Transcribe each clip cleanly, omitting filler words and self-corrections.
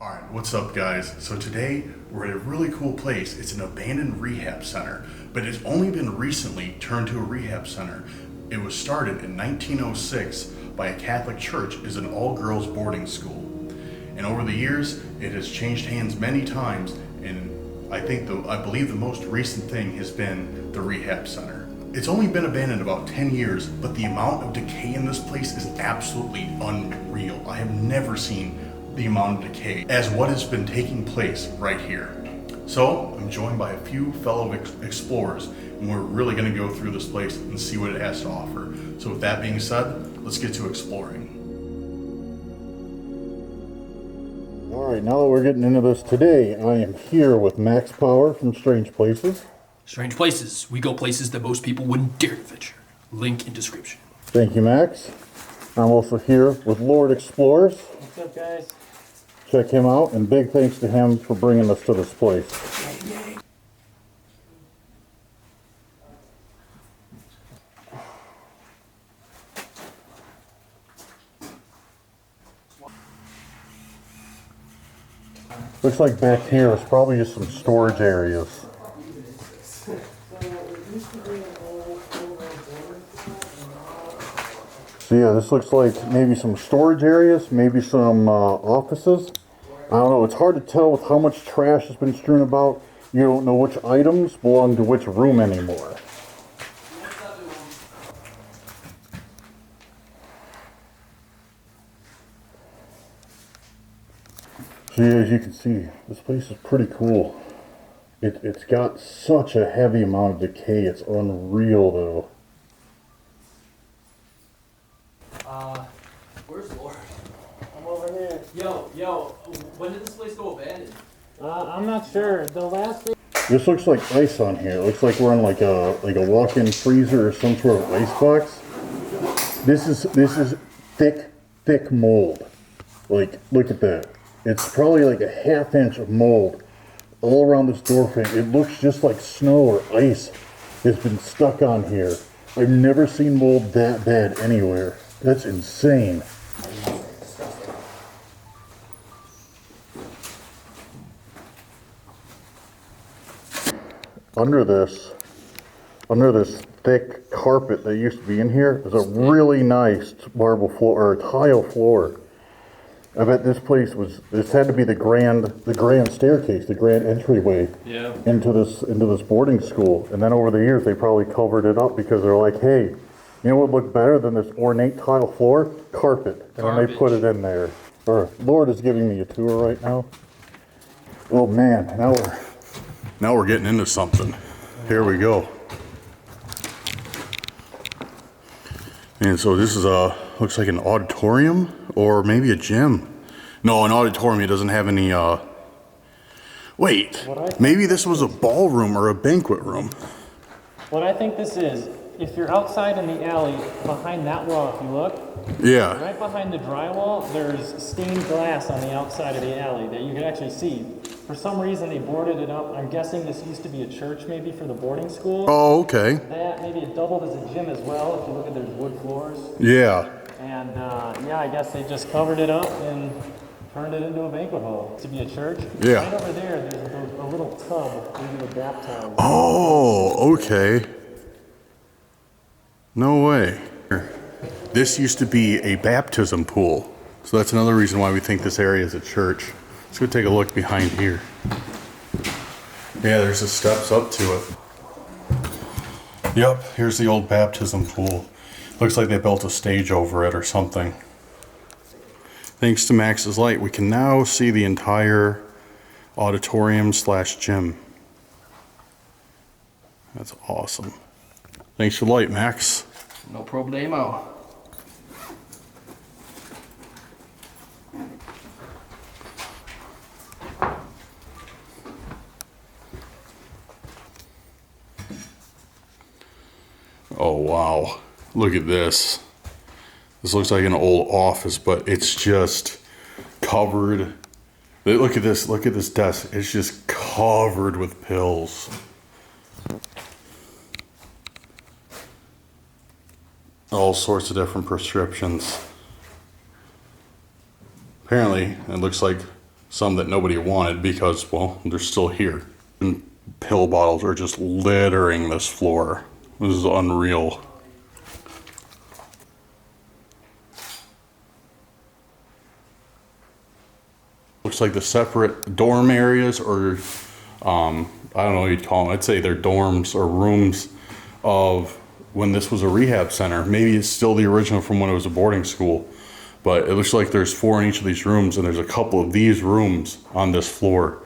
Alright, what's up guys? So today we're at a really cool place. It's an abandoned rehab center, but it's only been recently turned to a rehab center. It was started in 1906 by a Catholic church as an all-girls boarding school. And over the years, it has changed hands many times, and I believe the most recent thing has been the rehab center. It's only been abandoned about 10 years, but the amount of decay in this place is absolutely unreal. I have never seen the amount of decay as what has been taking place right here. So I'm joined by a few fellow explorers, and we're really going to go through this place and see what it has to offer. So with that being said, let's get to exploring. Alright, now that we're getting into this today, I am here with Max Power from Strange Places. Strange Places. We go places that most people wouldn't dare to venture. Link in description. Thank you, Max. I'm also here with Lord Explorers. What's up, guys? Check him out, and big thanks to him for bringing us to this place. Looks like back here is probably just some storage areas. So yeah, this looks like maybe some storage areas, maybe some offices. I don't know, it's hard to tell with how much trash has been strewn about. You don't know which items belong to which room anymore. So yeah, as you can see, this place is pretty cool. It's got such a heavy amount of decay, it's unreal though. Where's Lord? I'm over here. Yo, when did this place go abandoned? I'm not sure. The last thing. This looks like ice on here. It looks like we're in like a walk-in freezer or some sort of ice box. This is thick mold. Like, look at that. It's probably like a ½ inch of mold all around this door frame. It looks just like snow or ice has been stuck on here. I've never seen mold that bad anywhere. That's insane. Under this thick carpet that used to be in here is a really nice marble floor or tile floor. I bet this had to be the grand staircase, the grand entryway into this boarding school. And then over the years they probably covered it up because they're like, hey, you know what would look better than this ornate tile floor? Carpet. And then they put it in there. Or Lord is giving me a tour right now. Oh man, Now we're getting into something. Here we go. And so this is looks like an auditorium or maybe a gym. No, an auditorium. It doesn't have any, wait, maybe this was a ballroom or a banquet room. What I think this is, if you're outside in the alley, behind that wall, if you look, Yeah. right behind the drywall, there's stained glass on the outside of the alley that you can actually see. For some reason, they boarded it up. I'm guessing this used to be a church, maybe for the boarding school. Oh, okay. That maybe it doubled as a gym as well. If you look at there's wood floors. Yeah. And yeah, I guess they just covered it up and turned it into a banquet hall to be a church. Yeah. Right over there, there's a little tub where you would baptize. Oh, okay. No way. This used to be a baptism pool. So that's another reason why we think this area is a church. Let's go take a look behind here. Yeah, there's the steps up to it. Yep, here's the old baptism pool. Looks like they built a stage over it or something. Thanks to Max's light, we can now see the entire auditorium/gym. That's awesome. Thanks for the light, Max. No problemo. Oh wow, look at this. This looks like an old office, but it's just covered. Look at this desk. It's just covered with pills. All sorts of different prescriptions. Apparently, it looks like some that nobody wanted because, well, they're still here. And pill bottles are just littering this floor. This is unreal. Looks like the separate dorm areas, or I don't know what you'd call them. I'd say they're dorms or rooms of when this was a rehab center. Maybe it's still the original from when it was a boarding school, but it looks like there's 4 in each of these rooms, and there's a couple of these rooms on this floor.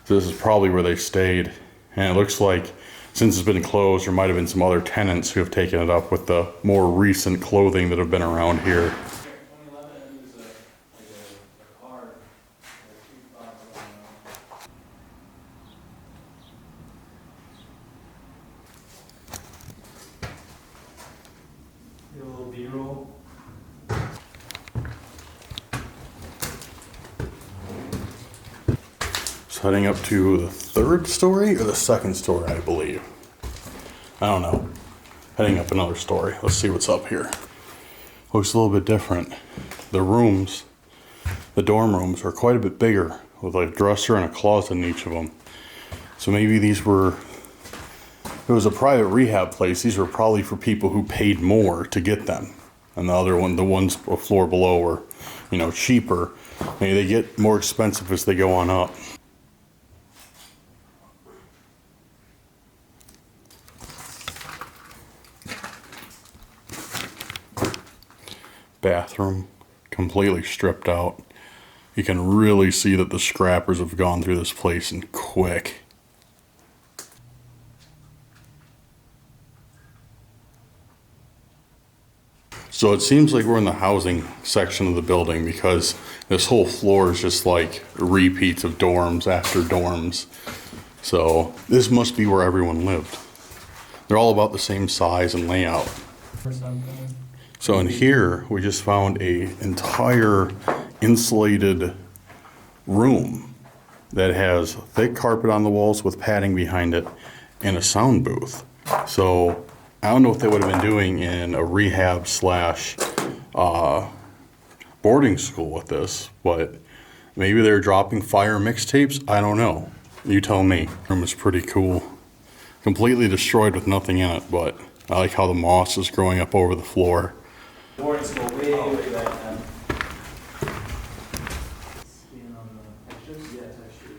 So this is probably where they stayed. And it looks like since it's been closed, there might have been some other tenants who have taken it up with the more recent clothing that have been around here. Heading up to the 3rd story or the 2nd story, I believe. I don't know. Heading up another story. Let's see what's up here. Looks a little bit different. The rooms, the dorm rooms, are quite a bit bigger with a dresser and a closet in each of them. So maybe these were, it was a private rehab place. These were probably for people who paid more to get them. And the other one, the ones a floor below were, you know, cheaper. Maybe they get more expensive as they go on up. Bathroom completely stripped out. You can really see that the scrappers have gone through this place and quick. So it seems like we're in the housing section of the building because this whole floor is just like repeats of dorms after dorms. So this must be where everyone lived. They're all about the same size and layout. So in here, we just found a entire insulated room that has thick carpet on the walls with padding behind it and a sound booth. So I don't know what they would have been doing in a rehab slash boarding school with this, but maybe they're dropping fire mixtapes. I don't know. You tell me. The room is pretty cool. Completely destroyed with nothing in it, but I like how the moss is growing up over the floor. Boarding school way back then. Seeing on the pictures? Yeah, it's actually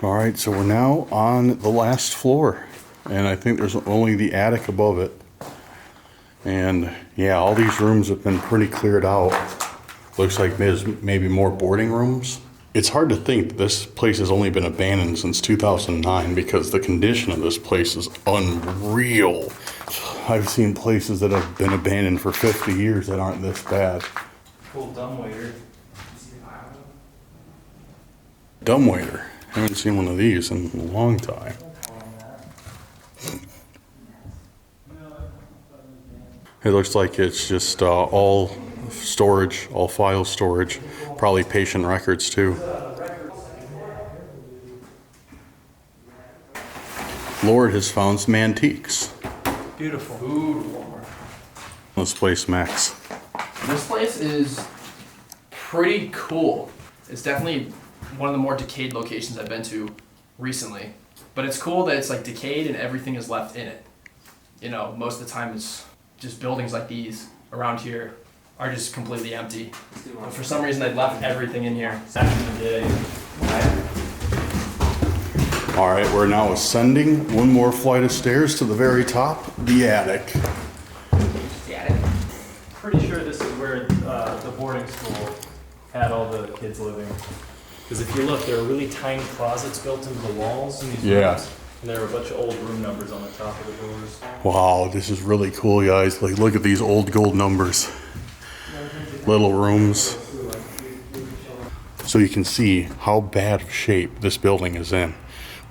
All right, so we're now on the last floor, and I think there's only the attic above it. And yeah, all these rooms have been pretty cleared out. Looks like there's maybe more boarding rooms. It's hard to think that this place has only been abandoned since 2009 because the condition of this place is unreal. I've seen places that have been abandoned for 50 years that aren't this bad. cool dumbwaiter. Dumbwaiter. I haven't seen one of these in a long time. It looks like it's just all storage, all file storage, probably patient records too. Lord has found some antiques. Beautiful. This place, Max. This place is pretty cool. It's definitely one of the more decayed locations I've been to recently. But it's cool that it's like decayed and everything is left in it. You know, most of the time it's just buildings like these around here are just completely empty. But for some reason they left everything in here back in the day. All right, we're now ascending one more flight of stairs to the very top, the attic. Pretty sure this is where the boarding school had all the kids living. Because if you look, there are really tiny closets built into the walls in these rooms. And there are a bunch of old room numbers on the top of the doors. Wow, this is really cool, guys. Like, look at these old gold numbers. Little rooms. So you can see how bad of shape this building is in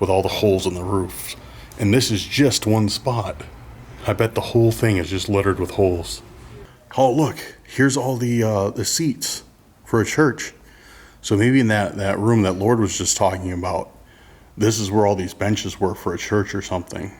with all the holes in the roofs. And this is just one spot. I bet the whole thing is just littered with holes. Oh, look, here's all the seats for a church. So maybe in that room that Lord was just talking about, this is where all these benches were for a church or something.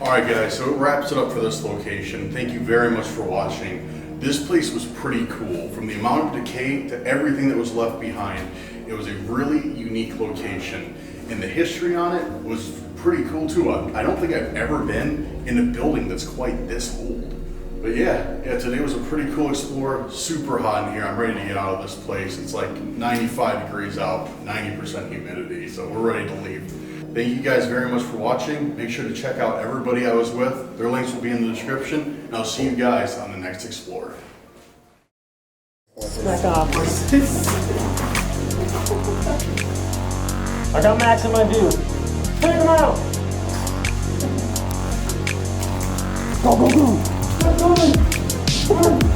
Alright guys, so it wraps it up for this location. Thank you very much for watching. This place was pretty cool. From the amount of decay to everything that was left behind, it was a really unique location. And the history on it was pretty cool too. I don't think I've ever been in a building that's quite this old. But yeah, today was a pretty cool explore. Super hot in here. I'm ready to get out of this place. It's like 95 degrees out, 90% humidity, so we're ready to leave. Thank you guys very much for watching. Make sure to check out everybody I was with. Their links will be in the description, and I'll see you guys on the next Explore. Back off. I got Max in my view. Take him out! Go, go, go! Go, go!